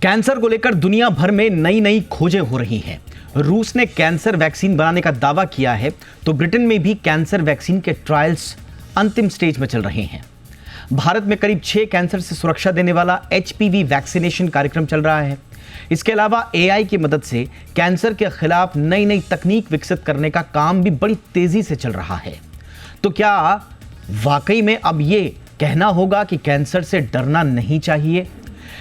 Cancer को लेकर दुनिया भर में नई नई खोजें हो रही हैं। रूस ने कैंसर वैक्सीन बनाने का दावा किया है तो ब्रिटेन में भी कैंसर वैक्सीन के ट्रायल्स अंतिम स्टेज में चल रहे हैं। भारत में करीब 6 कैंसर से सुरक्षा देने वाला HPV वैक्सीनेशन कार्यक्रम चल रहा है। इसके अलावा AI की मदद से कैंसर के खिलाफ नई नई तकनीक विकसित करने का काम भी बड़ी तेजी से चल रहा है। तो क्या वाकई में अब ये कहना होगा कि कैंसर से डरना नहीं चाहिए?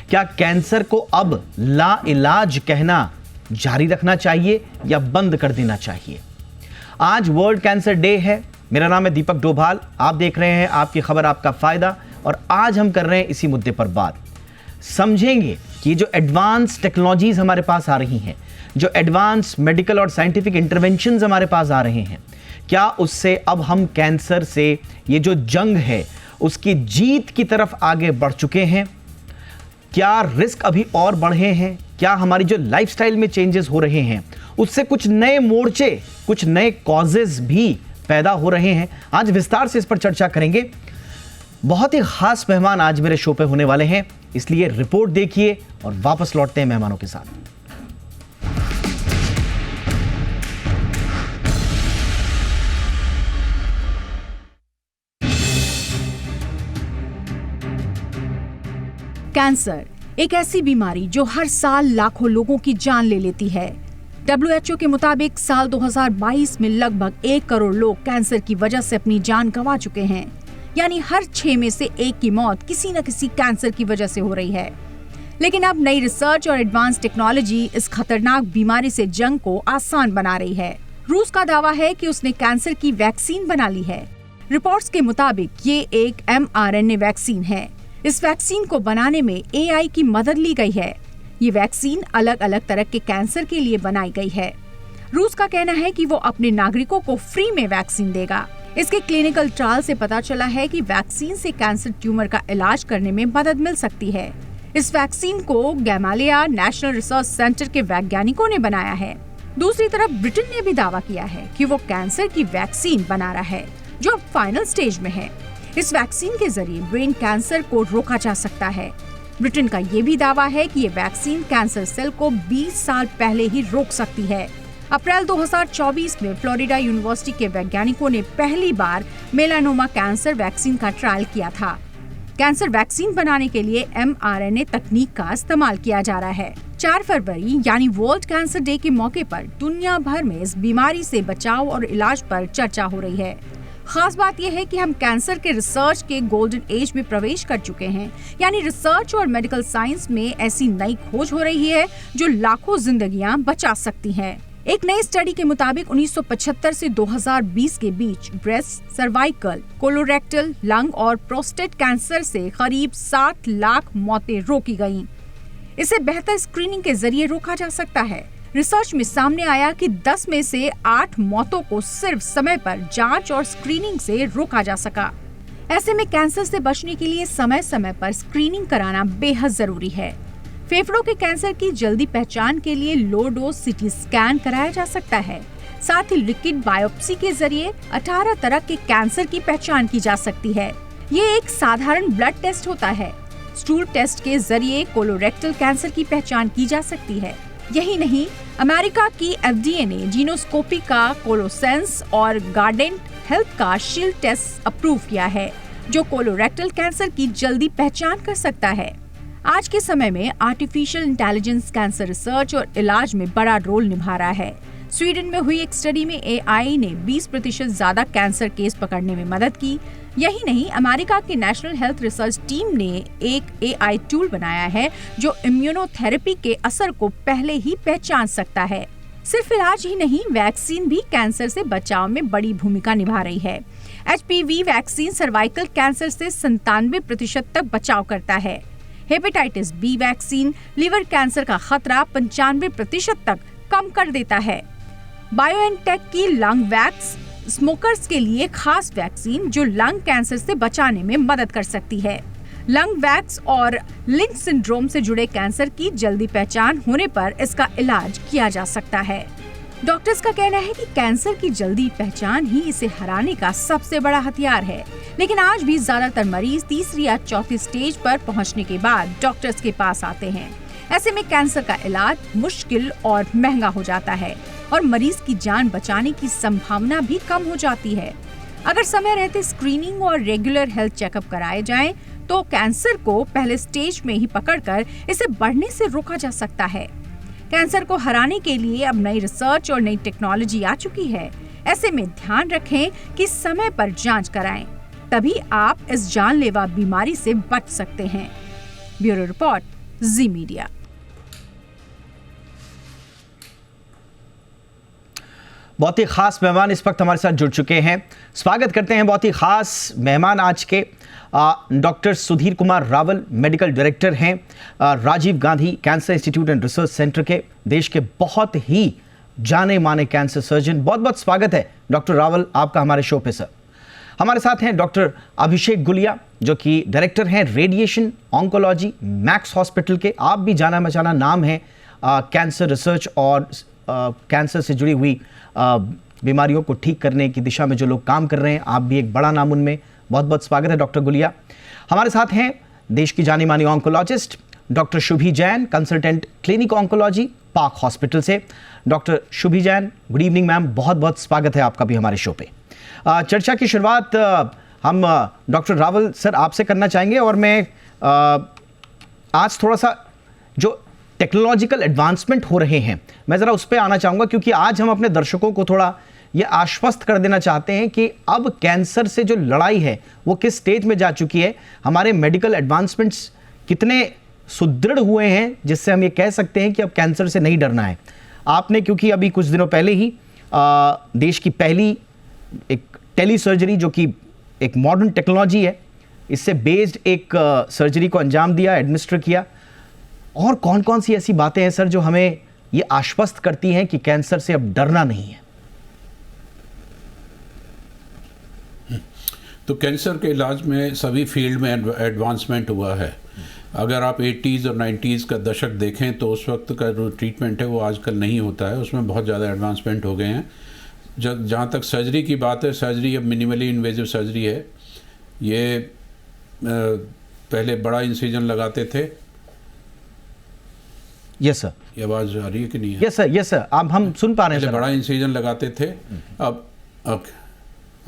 क्या कैंसर को अब लाइलाज कहना जारी रखना चाहिए या बंद कर देना चाहिए? आज वर्ल्ड कैंसर डे है। मेरा नाम है दीपक डोभाल, आप देख रहे हैं आपकी खबर आपका फायदा, और आज हम कर रहे हैं इसी मुद्दे पर बात। समझेंगे कि जो एडवांस टेक्नोलॉजीज हमारे पास आ रही हैं, जो एडवांस मेडिकल और साइंटिफिक इंटरवेंशंस हमारे पास आ रहे हैं, क्या उससे अब हम कैंसर से ये जो जंग है उसकी जीत की तरफ आगे बढ़ चुके हैं? क्या रिस्क अभी और बढ़े हैं? क्या हमारी जो लाइफस्टाइल में चेंजेस हो रहे हैं उससे कुछ नए मोर्चे, कुछ नए कॉजेज भी पैदा हो रहे हैं? आज विस्तार से इस पर चर्चा करेंगे। बहुत ही खास मेहमान आज मेरे शो पे होने वाले हैं, इसलिए रिपोर्ट देखिए और वापस लौटते हैं मेहमानों के साथ। कैंसर एक ऐसी बीमारी जो हर साल लाखों लोगों की जान ले लेती है। WHO के मुताबिक साल 2022 में लगभग 1 करोड़ लोग कैंसर की वजह से अपनी जान गंवा चुके हैं। यानी हर 6 में से 1 की मौत किसी न किसी कैंसर की वजह से हो रही है। लेकिन अब नई रिसर्च और एडवांस टेक्नोलॉजी इस खतरनाक बीमारी से जंग को आसान बना रही है। रूस का दावा है कि उसने कैंसर की वैक्सीन बना ली है। रिपोर्ट्स के मुताबिक ये एक mRNA वैक्सीन है। इस वैक्सीन को बनाने में AI की मदद ली गई है। ये वैक्सीन अलग अलग तरह के कैंसर के लिए बनाई गई है। रूस का कहना है कि वो अपने नागरिकों को फ्री में वैक्सीन देगा। इसके क्लिनिकल ट्रायल से पता चला है कि वैक्सीन से कैंसर ट्यूमर का इलाज करने में मदद मिल सकती है। इस वैक्सीन को गैमालिया नेशनल रिसर्च सेंटर के वैज्ञानिकों ने बनाया है। दूसरी तरफ ब्रिटेन ने भी दावा किया है कि वो कैंसर की वैक्सीन बना रहा है, जो अब फाइनल स्टेज में है। इस वैक्सीन के जरिए ब्रेन कैंसर को रोका जा सकता है। ब्रिटेन का ये भी दावा है कि ये वैक्सीन कैंसर सेल को 20 साल पहले ही रोक सकती है। अप्रैल 2024 में फ्लोरिडा यूनिवर्सिटी के वैज्ञानिकों ने पहली बार मेलानोमा कैंसर वैक्सीन का ट्रायल किया था। कैंसर वैक्सीन बनाने के लिए mRNA तकनीक का इस्तेमाल किया जा रहा है। 4 फरवरी यानी वर्ल्ड कैंसर डे के मौके पर दुनिया भर में इस बीमारी से बचाव और इलाज पर चर्चा हो रही है। खास बात यह है कि हम कैंसर के रिसर्च के गोल्डन एज में प्रवेश कर चुके हैं। यानी रिसर्च और मेडिकल साइंस में ऐसी नई खोज हो रही है जो लाखों जिंदगियां बचा सकती हैं। एक नई स्टडी के मुताबिक 1975 से 2020 के बीच ब्रेस्ट, सर्वाइकल, कोलोरेक्टल, लंग और प्रोस्टेट कैंसर से करीब 60 लाख मौतें रोकी गईं। इसे बेहतर स्क्रीनिंग के जरिए रोका जा सकता है। रिसर्च में सामने आया कि 10 में से 8 मौतों को सिर्फ समय पर जांच और स्क्रीनिंग से रोका जा सका। ऐसे में कैंसर से बचने के लिए समय समय पर स्क्रीनिंग कराना बेहद जरूरी है। फेफड़ों के कैंसर की जल्दी पहचान के लिए लो डोज CT स्कैन कराया जा सकता है। साथ ही लिक्विड बायोप्सी के जरिए 18 तरह के कैंसर की पहचान की जा सकती है। ये एक साधारण ब्लड टेस्ट होता है। स्टूल टेस्ट के जरिए कोलोरेक्टल कैंसर की पहचान की जा सकती है। यही नहीं, अमेरिका की FDA ने जीनोस्कोपी का कोलोसेंस और गार्डेंट हेल्थ का शील्ड टेस्ट अप्रूव किया है, जो कोलोरेक्टल कैंसर की जल्दी पहचान कर सकता है। आज के समय में आर्टिफिशियल इंटेलिजेंस कैंसर रिसर्च और इलाज में बड़ा रोल निभा रहा है। स्वीडन में हुई एक स्टडी में AI ने 20% ज्यादा कैंसर केस पकड़ने में मदद की। यही नहीं, अमेरिका की नेशनल हेल्थ रिसर्च टीम ने एक AI टूल बनाया है जो इम्यूनोथेरेपी के असर को पहले ही पहचान सकता है। सिर्फ इलाज ही नहीं, वैक्सीन भी कैंसर से बचाव में बड़ी भूमिका निभा रही है। HPV वैक्सीन सर्वाइकल कैंसर से 97% तक बचाव करता है। Hepatitis B vaccine liver cancer का खतरा 95% तक कम कर देता है। बायोएनटेक की लंग वैक्स स्मोकर्स के लिए खास वैक्सीन जो लंग कैंसर से बचाने में मदद कर सकती है। लंग वैक्स और लिंच सिंड्रोम से जुड़े कैंसर की जल्दी पहचान होने पर इसका इलाज किया जा सकता है। डॉक्टर्स का कहना है कि कैंसर की जल्दी पहचान ही इसे हराने का सबसे बड़ा हथियार है। लेकिन आज भी ज्यादातर मरीज तीसरी या चौथी स्टेज पर पहुंचने के बाद डॉक्टर्स के पास आते हैं। ऐसे में कैंसर का इलाज मुश्किल और महंगा हो जाता है और मरीज की जान बचाने की संभावना भी कम हो जाती है। अगर समय रहते स्क्रीनिंग और रेगुलर हेल्थ चेकअप कराए जाएं, तो कैंसर को पहले स्टेज में ही पकड़कर इसे बढ़ने से रोका जा सकता है। कैंसर को हराने के लिए अब नई रिसर्च और नई टेक्नोलॉजी आ चुकी है। ऐसे में ध्यान रखें कि समय पर जांच कराएं, तभी आप इस जानलेवा बीमारी से बच सकते हैं। ब्यूरो रिपोर्ट, जी मीडिया। बहुत ही खास मेहमान इस वक्त हमारे साथ जुड़ चुके हैं। स्वागत करते हैं बहुत ही खास मेहमान आज के doctor Sudhir Kumar Rawal, medical director हैं Rajiv Gandhi cancer institute and research centre के, देश के बहुत ही जाने माने कैंसर सर्जन। बहुत बहुत स्वागत है डॉक्टर रावल आपका हमारे शो पे सर। हमारे साथ हैं डॉक्टर अभिषेक गुलिया जो कि डायरेक्टर हैं रेडिएशन ऑन्कोलॉजी मैक्स हॉस्पिटल के। आप भी जाना मचाना नाम है कैंसर रिसर्च और कैंसर से जुड़ी हुई बीमारियों को ठीक करने की दिशा में जो लोग काम कर रहे हैं, आप भी एक बड़ा नाम उनमें। बहुत बहुत स्वागत है डॉक्टर गुलिया। हमारे साथ हैं देश की जानी मानी oncologist doctor Shubhi Jain, consultant clinic oncology पाक हॉस्पिटल से। Doctor Shubhi Jain, good evening ma'am, बहुत बहुत स्वागत है आपका भी हमारे शो पे। चर्चा की शुरुआत हम डॉक्टर रावल सर आपसे करना चाहेंगे और मैं आज थोड़ा सा जो टेक्नोलॉजिकल एडवांसमेंट हो रहे हैं मैं ज़रा उस पर आना चाहूँगा, क्योंकि आज हम अपने दर्शकों को थोड़ा ये आश्वस्त कर देना चाहते हैं कि अब कैंसर से जो लड़ाई है वो किस स्टेज में जा चुकी है। हमारे मेडिकल एडवांसमेंट्स कितने सुदृढ़ हुए हैं जिससे हम ये कह सकते हैं कि अब कैंसर से नहीं डरना है। आपने क्योंकि अभी कुछ दिनों पहले ही देश की पहली एक टेली सर्जरी जो कि एक मॉडर्न टेक्नोलॉजी है, इससे बेस्ड एक सर्जरी को अंजाम दिया, एडमिनिस्टर किया। और कौन कौन सी ऐसी बातें हैं सर जो हमें ये आश्वस्त करती हैं कि कैंसर से अब डरना नहीं है? तो कैंसर के इलाज में सभी फील्ड में एडवांसमेंट हुआ है। अगर आप 80s और 90s का दशक देखें तो उस वक्त का जो ट्रीटमेंट है वो आजकल नहीं होता है, उसमें बहुत ज़्यादा एडवांसमेंट हो गए हैं। जहाँ तक सर्जरी की बात है, सर्जरी अब मिनिमली इन्वेजिव सर्जरी है। ये पहले बड़ा इंसिजन लगाते थे। यस सर, ये आवाज़ आ रही है कि नहीं है? यस सर, यस सर, अब हम सुन पा रहे हैं। बड़ा इंसिजन लगाते थे, अब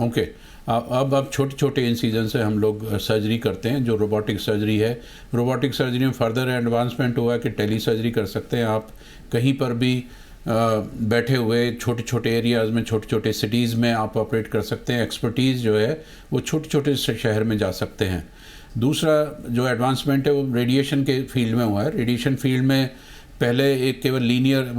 ओके अब छोटे छोटे इंसिजन से हम लोग सर्जरी करते हैं, जो रोबोटिक सर्जरी है। रोबोटिक सर्जरी में फर्दर एडवांसमेंट हुआ है कि टेली सर्जरी कर सकते हैं आप कहीं पर भी बैठे हुए, छोटे छोटे एरियाज़ में, छोटे छोटे सिटीज़ में आप ऑपरेट कर सकते हैं। एक्सपर्टीज़ जो है वो छोटे छोटे शहर में जा सकते हैं। दूसरा जो एडवांसमेंट है वो रेडिएशन के फील्ड में हुआ है। रेडिएशन फील्ड में पहले एक केवल लीनियर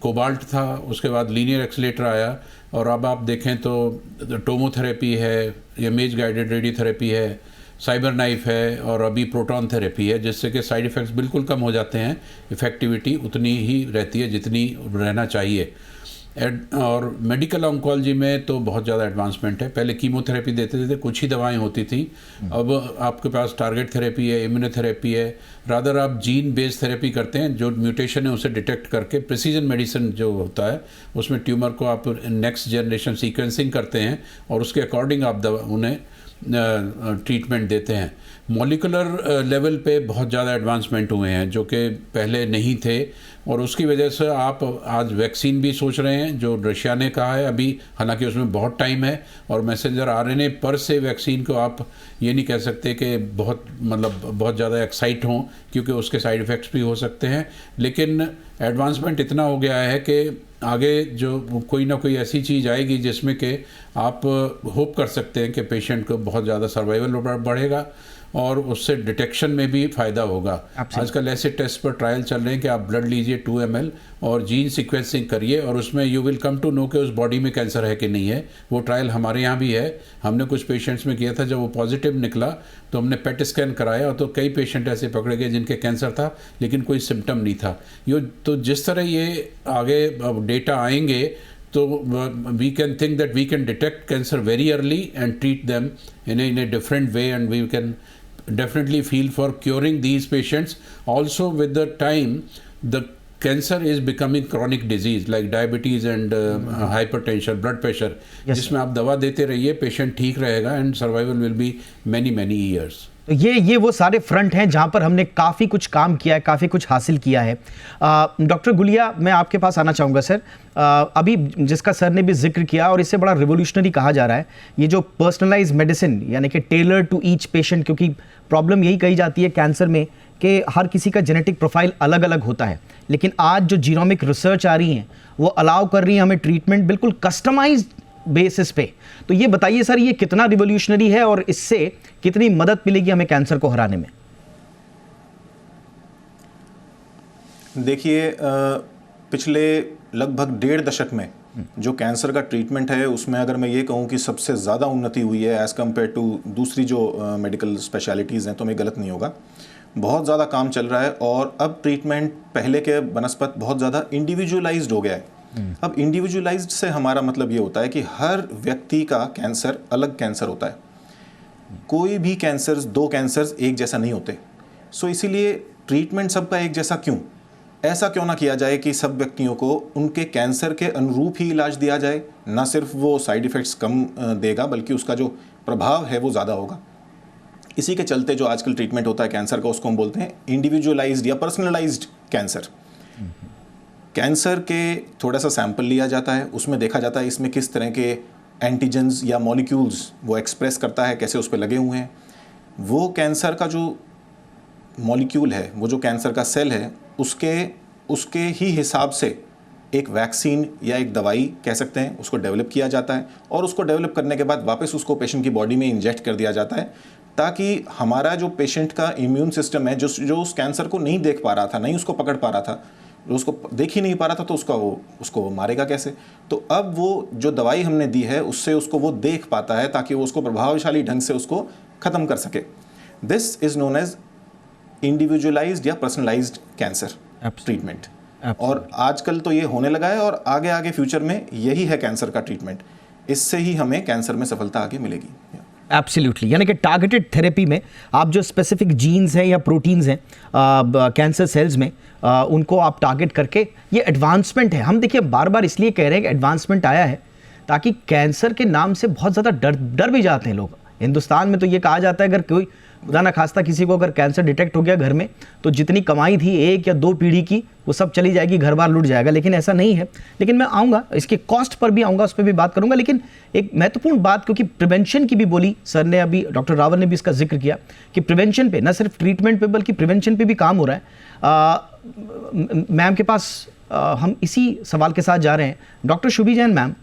कोबाल्ट था, उसके बाद लीनियर एक्सीलेटर आया, और अब आप देखें तो टोमोथेरेपी है, इमेज गाइडेड रेडियोथेरेपी है, साइबर नाइफ है, और अभी प्रोटॉन थेरेपी है, जिससे कि साइड इफ़ेक्ट्स बिल्कुल कम हो जाते हैं, इफ़ेक्टिविटी उतनी ही रहती है जितनी रहना चाहिए। और मेडिकल ऑन्कोलॉजी में तो बहुत ज़्यादा एडवांसमेंट है। पहले कीमोथेरेपी देते थे, कुछ ही दवाएं होती थी। अब आपके पास टारगेट थेरेपी है, इम्यूनोथेरेपी है, रादर आप जीन बेस्ड थेरेपी करते हैं, जो म्यूटेशन है उसे डिटेक्ट करके प्रिसीजन मेडिसिन जो होता है उसमें ट्यूमर को आप नेक्स्ट जनरेशन सीक्वेंसिंग करते हैं और उसके अकॉर्डिंग आप उन्हें ट्रीटमेंट देते हैं। मॉलिकुलर लेवल पे बहुत ज़्यादा एडवांसमेंट हुए हैं जो कि पहले नहीं थे, और उसकी वजह से आप आज वैक्सीन भी सोच रहे हैं जो रशिया ने कहा है अभी, हालांकि उसमें बहुत टाइम है, और मैसेंजर आरएनए पर से वैक्सीन को आप ये नहीं कह सकते कि बहुत ज़्यादा एक्साइट हों, क्योंकि उसके साइड इफ़ेक्ट्स भी हो सकते हैं। लेकिन एडवांसमेंट इतना हो गया है कि आगे जो कोई ना कोई ऐसी चीज़ आएगी जिसमें कि आप होप कर सकते हैं कि पेशेंट को बहुत ज़्यादा सर्वाइवल बढ़ेगा और उससे डिटेक्शन में भी फ़ायदा होगा। आजकल ऐसे टेस्ट पर ट्रायल चल रहे हैं कि आप ब्लड लीजिए 2 ml और जीन सीक्वेंसिंग करिए, और उसमें you will come to know कि उस बॉडी में कैंसर है कि नहीं है। वो ट्रायल हमारे यहाँ भी है, हमने कुछ पेशेंट्स में किया था। जब वो पॉजिटिव निकला तो हमने पेट स्कैन कराया, तो कई पेशेंट ऐसे पकड़े गए जिनके कैंसर था लेकिन कोई सिम्टम नहीं था। तो जिस तरह ये आगे डेटा आएंगे तो we can think that we can detect cancer very early and treat them in a different way, and we can definitely feel for curing these patients. Also with the time, the cancer is becoming chronic disease like diabetes and hypertension, blood pressure, जिसमें आप दवा देते रहिए, patient ठीक रहेगा and survival will be many many years. तो ये वो सारे फ्रंट हैं जहां पर हमने काफ़ी कुछ काम किया है, काफ़ी कुछ हासिल किया है। डॉक्टर गुलिया, मैं आपके पास आना चाहूँगा सर। अभी जिसका सर ने भी जिक्र किया और इससे बड़ा रिवोल्यूशनरी कहा जा रहा है, ये जो पर्सनलाइज मेडिसिन यानी कि टेलर टू ईच पेशेंट, क्योंकि प्रॉब्लम यही कही जाती है कैंसर में कि हर किसी का जेनेटिक प्रोफाइल अलग अलग होता है, लेकिन आज जो जीनोमिक रिसर्च आ रही है वो अलाउ कर रही है हमें ट्रीटमेंट बिल्कुल कस्टमाइज्ड बेसिस पे। तो ये बताइए सर, ये कितना रिवोल्यूशनरी है और इससे कितनी मदद मिलेगी हमें कैंसर को हराने में? देखिए, पिछले लगभग 1.5 दशक में जो कैंसर का ट्रीटमेंट है उसमें अगर मैं ये कहूँ कि सबसे ज़्यादा उन्नति हुई है एज़ कम्पेयर टू दूसरी जो मेडिकल स्पेशलिटीज़ हैं, तो मैं गलत नहीं होगा। बहुत ज़्यादा काम चल रहा है और अब ट्रीटमेंट पहले के बनस्पत बहुत ज़्यादा इंडिविजुअलाइज्ड हो गया है। अब इंडिविजुअलाइज्ड से हमारा मतलब ये होता है कि हर व्यक्ति का कैंसर अलग कैंसर होता है। कोई भी कैंसर, 2 कैंसर्स एक जैसा नहीं होते। सो इसीलिए ट्रीटमेंट सबका एक जैसा क्यों? ऐसा क्यों ना किया जाए कि सब व्यक्तियों को उनके कैंसर के अनुरूप ही इलाज दिया जाए। ना सिर्फ वो साइड इफ़ेक्ट्स कम देगा बल्कि उसका जो प्रभाव है वो ज़्यादा होगा। इसी के चलते जो आजकल ट्रीटमेंट होता है कैंसर का, उसको हम बोलते हैं इंडिविजुअलाइज्ड या पर्सनलाइज्ड कैंसर। कैंसर के थोड़ा सा सैंपल लिया जाता है, उसमें देखा जाता है इसमें किस तरह के एंटीजेंस या मॉलिक्यूल्स वो एक्सप्रेस करता है, कैसे उस पर लगे हुए हैं। वो कैंसर का जो मॉलिक्यूल है, वो जो कैंसर का सेल है, उसके ही हिसाब से एक वैक्सीन या एक दवाई कह सकते हैं उसको डेवलप किया जाता है और उसको डेवलप करने के बाद वापस उसको पेशेंट की बॉडी में इंजेक्ट कर दिया जाता है, ताकि हमारा जो पेशेंट का इम्यून सिस्टम है जो उस कैंसर को नहीं देख पा रहा था, नहीं उसको पकड़ पा रहा था, जो उसको देख ही नहीं पा रहा था, तो उसको मारेगा कैसे? तो अब वो जो दवाई हमने दी है उससे उसको वो देख पाता है ताकि वो उसको प्रभावशाली ढंग से उसको ख़त्म कर सके। This is known as individualized या पर्सनलाइज्ड कैंसर ट्रीटमेंट। और आजकल तो ये होने लगा है और आगे आगे फ्यूचर में यही है कैंसर का ट्रीटमेंट। इससे ही हमें कैंसर में सफलता आगे मिलेगी। एब्सोल्युटली, यानी कि टारगेटेड थेरेपी में आप जो स्पेसिफिक जीन्स हैं या प्रोटीन्स हैं कैंसर सेल्स में, उनको आप टारगेट करके, ये एडवांसमेंट है। हम देखिए बार बार इसलिए कह रहे हैं कि एडवांसमेंट आया है ताकि कैंसर के नाम से बहुत ज़्यादा डर भी जाते हैं लोग। हिंदुस्तान में तो ये कहा जाता है अगर कोई खुदा ना खास्ता किसी को अगर कैंसर डिटेक्ट हो गया घर में, तो जितनी कमाई थी 1 या 2 पीढ़ी की वो सब चली जाएगी, घर बार लुट जाएगा। लेकिन ऐसा नहीं है। लेकिन मैं आऊँगा, इसके कॉस्ट पर भी आऊँगा, उस पर भी बात करूँगा। लेकिन एक महत्वपूर्ण बात, क्योंकि प्रिवेंशन की भी बोली सर ने, अभी डॉक्टर रावल ने भी इसका जिक्र किया कि प्रिवेंशन पे, न सिर्फ ट्रीटमेंट पे बल्कि प्रिवेंशन पे भी काम हो रहा है। मैम के पास हम इसी सवाल के साथ जा रहे हैं। Doctor Shubhi Jain ma'am,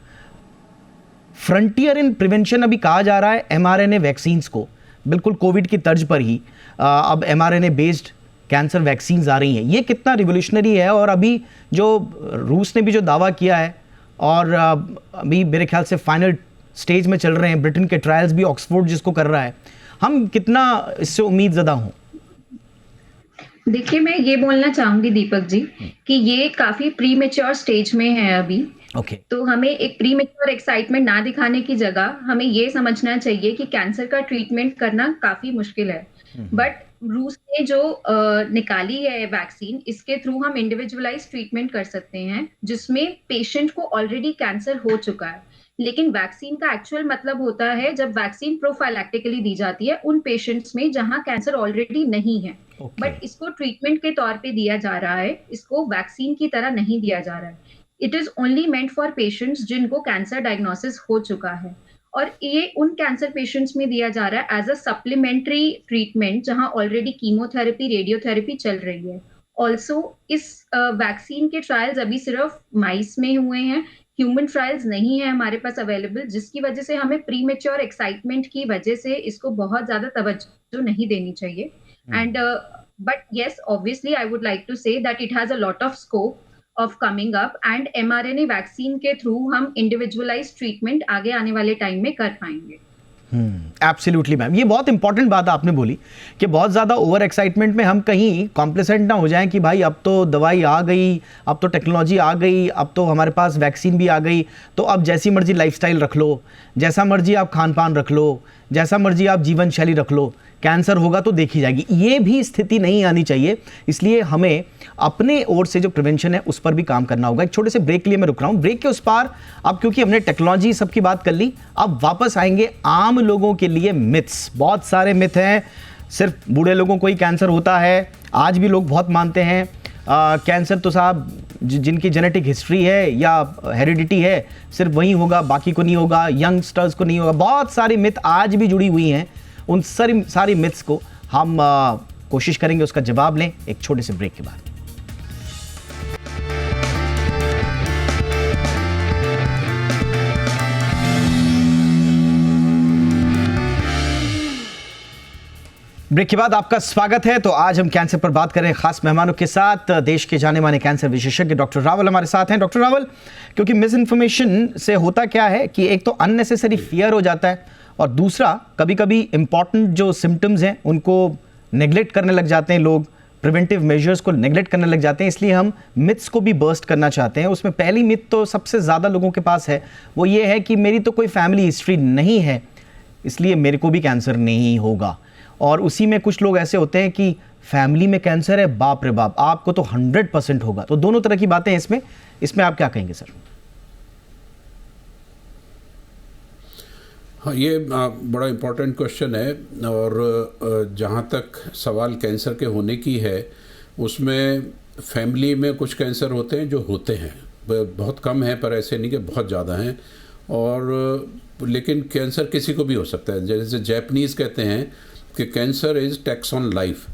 frontier इन प्रिवेंशन अभी कहा जा रहा है mRNA वैक्सीन्स को, बिल्कुल कोविड की तर्ज पर ही अब mRNA बेस्ड कैंसर वैक्सीन्स आ रही हैं। ये कितना रिवोल्यूशनरी है? और अभी जो रूस ने भी जो दावा किया है और अभी मेरे ख्याल से फाइनल स्टेज में चल रहे हैं ब्रिटेन के ट्रायल्स भी, ऑक्सफोर्ड जिसको कर रहा है, हम कितना इससे उम्मीद ज़्यादा हों? देखिए, मैं ये बोलना चाहूंगी दीपक जी कि ये काफी प्रीमेच्योर स्टेज में है अभी। तो हमें एक प्रीमेच्योर एक्साइटमेंट ना दिखाने की जगह हमें ये समझना चाहिए कि कैंसर का ट्रीटमेंट करना काफी मुश्किल है। बट रूस ने जो निकाली है वैक्सीन, इसके थ्रू हम इंडिविजुअलाइज ट्रीटमेंट कर सकते हैं जिसमें पेशेंट को ऑलरेडी कैंसर हो चुका है। लेकिन वैक्सीन का एक्चुअल मतलब होता है जब वैक्सीन प्रोफाइलैक्टिकली दी जाती है उन पेशेंट्स में जहां कैंसर ऑलरेडी नहीं है। बट इसको ट्रीटमेंट के तौर पे दिया जा रहा है, इसको वैक्सीन की तरह नहीं दिया जा रहा है। It is only meant for patients जिनको कैंसर डायग्नोसिस हो चुका है, और ये उन कैंसर पेशेंट्स में दिया जा रहा है एज अ सप्लीमेंट्री ट्रीटमेंट जहां ऑलरेडी कीमोथेरेपी, रेडियोथेरेपी चल रही है। ऑल्सो इस वैक्सीन के ट्रायल्स अभी सिर्फ माइस में हुए हैं, ह्यूमन ट्रायल्स नहीं है हमारे पास अवेलेबल, जिसकी वजह से हमें प्रीमेच्योर एक्साइटमेंट की वजह से इसको बहुत ज्यादा तवज्जो नहीं देनी चाहिए। And but yes, obviously I would like to say that it has a lot of scope of coming up, and mRNA vaccine के थ्रू हम इंडिविजुअलाइज ट्रीटमेंट आगे आने वाले टाइम में कर पाएंगे। एब्सोल्युटली मैम, ये बहुत इंपॉर्टेंट बात आपने बोली कि बहुत ज़्यादा ओवर एक्साइटमेंट में हम कहीं कॉम्प्लेसेंट ना हो जाएं कि भाई अब तो दवाई आ गई, अब तो टेक्नोलॉजी आ गई, अब तो हमारे पास वैक्सीन भी आ गई, तो अब जैसी मर्जी लाइफस्टाइल रख लो, जैसा मर्जी आप खान पान रख लो, जैसा मर्जी आप जीवन शैली रख लो, कैंसर होगा तो देखी जाएगी। ये भी स्थिति नहीं आनी चाहिए, इसलिए हमें अपने ओर से जो प्रिवेंशन है उस पर भी काम करना होगा। एक छोटे से ब्रेक के लिए मैं रुक रहा हूं, ब्रेक के उस पार अब क्योंकि हमने टेक्नोलॉजी सबकी बात कर ली, अब वापस आएंगे आम लोगों के लिए मिथ्स। बहुत सारे मिथ हैं, सिर्फ बूढ़े लोगों को ही कैंसर होता है, आज भी लोग बहुत मानते हैं कैंसर तो साहब जिनकी जेनेटिक हिस्ट्री है या हेरिडिटी है सिर्फ वही होगा, बाकी को नहीं होगा, यंगस्टर्स को नहीं होगा। बहुत सारी मिथ आज भी जुड़ी हुई हैं, उन सारी मिथ्स को हम कोशिश करेंगे उसका जवाब लें एक छोटे से ब्रेक के बाद। ब्रेक के बाद आपका स्वागत है। तो आज हम कैंसर पर बात करें खास मेहमानों के साथ। देश के जाने माने कैंसर विशेषज्ञ डॉक्टर रावल हमारे साथ हैं। डॉक्टर रावल, क्योंकि मिस इन्फॉर्मेशन से होता क्या है कि एक तो अननेसेसरी फियर हो जाता है और दूसरा कभी कभी इंपॉर्टेंट जो सिम्टम्स हैं उनको नेग्लेक्ट करने लग जाते हैं लोग, प्रिवेंटिव मेजर्स को नेग्लेक्ट करने लग जाते हैं। इसलिए हम मिथ्स को भी बर्स्ट करना चाहते हैं। उसमें पहली मिथ तो सबसे ज़्यादा लोगों के पास है, वो ये है कि मेरी तो कोई फैमिली हिस्ट्री नहीं है इसलिए मेरे को भी कैंसर नहीं होगा। और उसी में कुछ लोग ऐसे होते हैं कि फैमिली में कैंसर है, बाप रे बाप, आपको तो 100% होगा। तो दोनों तरह की बातें हैं इसमें आप क्या कहेंगे सर? हाँ, ये बड़ा इम्पोर्टेंट क्वेश्चन है। और जहाँ तक सवाल कैंसर के होने की है, उसमें फैमिली में कुछ कैंसर होते हैं जो होते हैं, बहुत कम है पर ऐसे नहीं कि बहुत ज़्यादा हैं। और लेकिन कैंसर किसी को भी हो सकता है। जैसे जापानीज़ कहते हैं कि cancer is tax on life.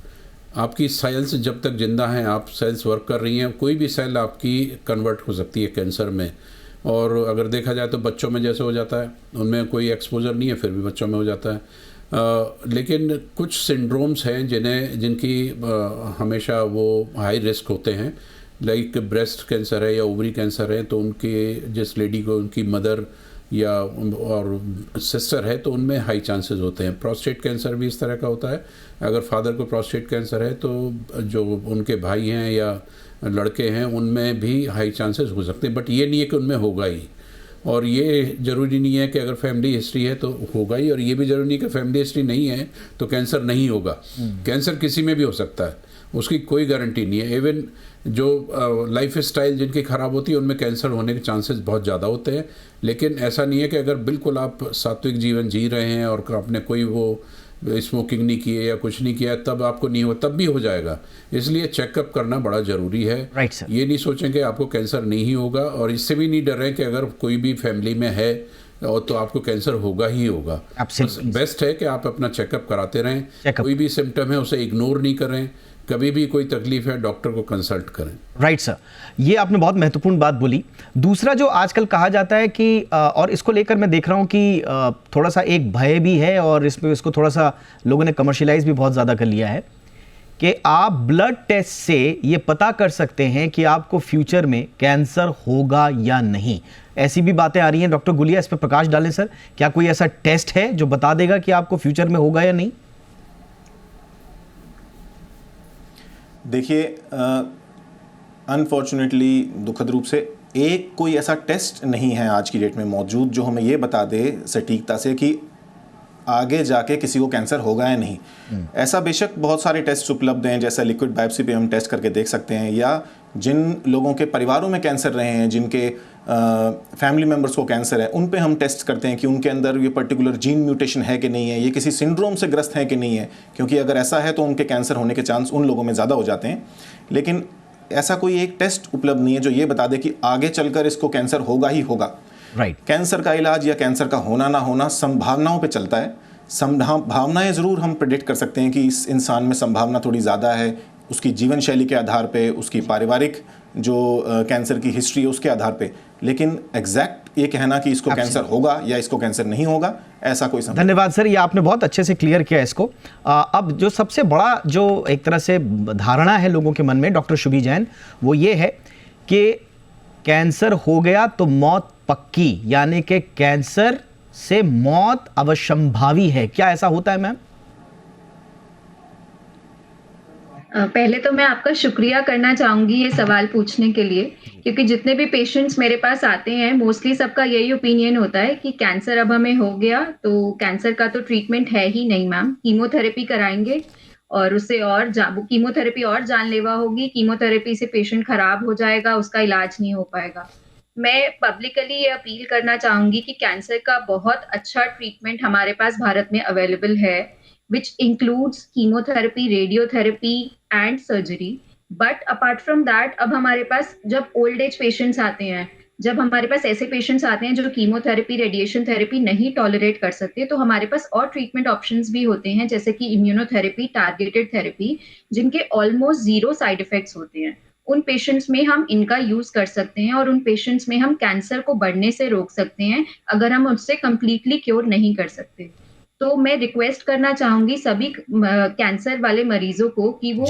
आपकी सेल्स जब तक जिंदा हैं, आप सेल्स वर्क कर रही हैं, कोई भी सेल आपकी कन्वर्ट हो सकती है कैंसर में। और अगर देखा जाए तो बच्चों में जैसे हो जाता है, उनमें कोई एक्सपोजर नहीं है फिर भी बच्चों में हो जाता है। लेकिन कुछ सिंड्रोम्स हैं जिनकी हमेशा वो हाई रिस्क होते हैं, लाइक ब्रेस्ट कैंसर है या ओवरी कैंसर है, तो उनके जिस लेडी को उनकी मदर या और सिस्टर है तो उनमें हाई चांसेस होते हैं। प्रोस्टेट कैंसर भी इस तरह का होता है। अगर फादर को प्रोस्टेट कैंसर है तो जो उनके भाई हैं या लड़के हैं उनमें भी हाई चांसेस हो सकते हैं, बट ये नहीं है कि उनमें होगा ही। और ये ज़रूरी नहीं है कि अगर फैमिली हिस्ट्री है तो होगा ही, और ये भी ज़रूरी नहीं कि फैमिली हिस्ट्री नहीं है तो कैंसर नहीं होगा। कैंसर किसी में भी हो सकता है, उसकी कोई गारंटी नहीं है। इवन जो लाइफ स्टाइल जिनकी ख़राब होती है उनमें कैंसर होने के चांसेस बहुत ज़्यादा होते हैं। लेकिन ऐसा नहीं है कि अगर बिल्कुल आप सात्विक जीवन जी रहे हैं और आपने कोई वो स्मोकिंग नहीं की है या कुछ नहीं किया तब आपको नहीं हो, तब भी हो जाएगा। इसलिए चेकअप करना बड़ा ज़रूरी है। Right sir. ये नहीं सोचें कि आपको कैंसर नहीं होगा, और इससे भी नहीं डरें कि अगर कोई भी फैमिली में है और तो आपको कैंसर होगा ही होगा। बेस्ट है कि आप अपना चेकअप कराते रहें। कोई भी सिम्टम है उसे इग्नोर नहीं करें, कभी भी कोई तकलीफ है डॉक्टर को कंसल्ट करें। राइट सर, ये आपने बहुत महत्वपूर्ण बात बोली। दूसरा जो आजकल कहा जाता है कि और इसको लेकर मैं देख रहा हूँ कि थोड़ा सा एक भय भी है और इसको थोड़ा सा लोगों ने कमर्शियलाइज भी बहुत ज़्यादा कर लिया है कि आप ब्लड टेस्ट से ये पता कर सकते हैं कि आपको फ्यूचर में कैंसर होगा या नहीं। ऐसी भी बातें आ रही हैं। डॉक्टर गुलिया, इस पर प्रकाश डालें सर, क्या कोई ऐसा टेस्ट है जो बता देगा कि आपको फ्यूचर में होगा या नहीं? देखिए, अनफॉर्चुनेटली दुखद रूप से एक कोई ऐसा टेस्ट नहीं है आज की डेट में मौजूद जो हमें ये बता दे सटीकता से कि आगे जाके किसी को कैंसर होगा या नहीं। ऐसा बेशक बहुत सारे टेस्ट उपलब्ध हैं, जैसा लिक्विड बायोप्सी पे हम टेस्ट करके देख सकते हैं, या जिन लोगों के परिवारों में कैंसर रहे हैं, जिनके फैमिली मेम्बर्स को कैंसर है, उन पे हम टेस्ट करते हैं कि उनके अंदर ये पर्टिकुलर जीन म्यूटेशन है कि नहीं है, ये किसी सिंड्रोम से ग्रस्त है कि नहीं है, क्योंकि अगर ऐसा है तो उनके कैंसर होने के चांस उन लोगों में ज़्यादा हो जाते हैं। लेकिन ऐसा कोई एक टेस्ट उपलब्ध नहीं है जो ये बता दे कि आगे चलकर इसको कैंसर होगा ही होगा। राइट। कैंसर का इलाज या कैंसर का होना ना होना संभावनाओं पे चलता है। संभावनाएं ज़रूर हम प्रेडिक्ट कर सकते हैं कि इस इंसान में संभावना थोड़ी ज़्यादा है, उसकी जीवन शैली के आधार पे, उसकी पारिवारिक जो कैंसर की हिस्ट्री है उसके आधार पे। लेकिन एग्जैक्ट ये कहना कि इसको कैंसर होगा या इसको कैंसर नहीं होगा, ऐसा कोई संभव। धन्यवाद सर, ये आपने बहुत अच्छे से क्लियर किया इसको। अब जो सबसे बड़ा जो एक तरह से धारणा है लोगों के मन में, डॉक्टर शुभी जैन, वो ये है कि कैंसर हो गया तो मौत पक्की, यानी कि कैंसर से मौत अवश्यंभावी है, क्या ऐसा होता है मैम? पहले तो मैं आपका शुक्रिया करना चाहूंगी ये सवाल पूछने के लिए, क्योंकि जितने भी पेशेंट्स मेरे पास आते हैं मोस्टली सबका यही ओपिनियन होता है कि कैंसर अब हमें हो गया तो कैंसर का तो ट्रीटमेंट है ही नहीं मैम, कीमोथेरेपी कराएंगे और उससे और कीमोथेरेपी और जानलेवा होगी, कीमोथेरेपी से पेशेंट खराब हो जाएगा, उसका इलाज नहीं हो पाएगा। मैं पब्लिकली ये अपील करना चाहूंगी कि कैंसर का बहुत अच्छा ट्रीटमेंट हमारे पास भारत में अवेलेबल है, which includes chemotherapy, radiotherapy and surgery. But apart from that, अब हमारे पास जब ओल्ड एज पेशेंट्स आते हैं, जब हमारे पास ऐसे पेशेंट्स आते हैं जो कीमोथेरेपी, रेडिएशन थेरेपी नहीं टॉलरेट कर सकते, तो हमारे पास और ट्रीटमेंट ऑप्शंस भी होते हैं, जैसे कि इम्यूनोथेरेपी, टारगेटेड थेरेपी, जिनके ऑलमोस्ट 0 साइड इफेक्ट्स होते हैं। उन पेशेंट्स में हम इनका यूज कर सकते हैं और उन पेशेंट्स में हम कैंसर को बढ़ने से रोक सकते हैं, अगर हम उससे कंप्लीटली क्योर नहीं कर सकते। तो मैं रिक्वेस्ट करना चाहूंगी सभी कैंसर वाले मरीजों को कि वो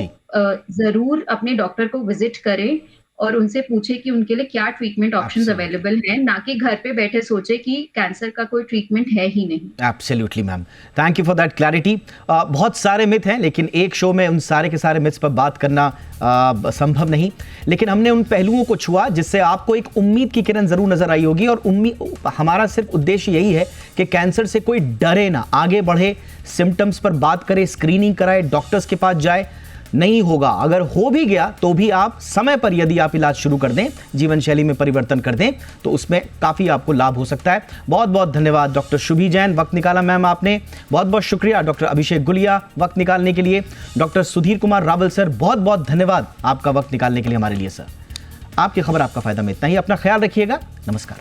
जरूर अपने डॉक्टर को विजिट करें और उनसे पूछे कि उनके लिए क्या ट्रीटमेंट ऑप्शंस अवेलेबल हैं, ना कि घर पे बैठे सोचे कि कैंसर का कोई ट्रीटमेंट है ही नहीं। Absolutely ma'am, thank you for that clarity. बहुत सारे मिथ हैं, लेकिन एक शो में उन सारे के सारे मिथ्स पर बात करना संभव नहीं, लेकिन हमने उन पहलुओं को छुआ जिससे आपको एक उम्मीद की किरण जरूर नजर आई होगी। और हमारा सिर्फ उद्देश्य यही है कि कैंसर से कोई डरे ना, आगे बढ़े, सिम्टम्स पर बात करे, स्क्रीनिंग कराए, डॉक्टर्स के पास जाए। नहीं होगा, अगर हो भी गया तो भी आप समय पर यदि आप इलाज शुरू कर दें, जीवन शैली में परिवर्तन कर दें, तो उसमें काफी आपको लाभ हो सकता है। बहुत बहुत धन्यवाद डॉक्टर शुभी जैन, वक्त निकाला मैम आपने। बहुत बहुत शुक्रिया डॉक्टर अभिषेक गुलिया, वक्त निकालने के लिए। डॉक्टर सुधीर कुमार रावल सर, बहुत बहुत धन्यवाद आपका वक्त निकालने के लिए हमारे लिए सर। आपकी खबर आपका फायदा में इतना ही, अपना ख्याल रखिएगा, नमस्कार।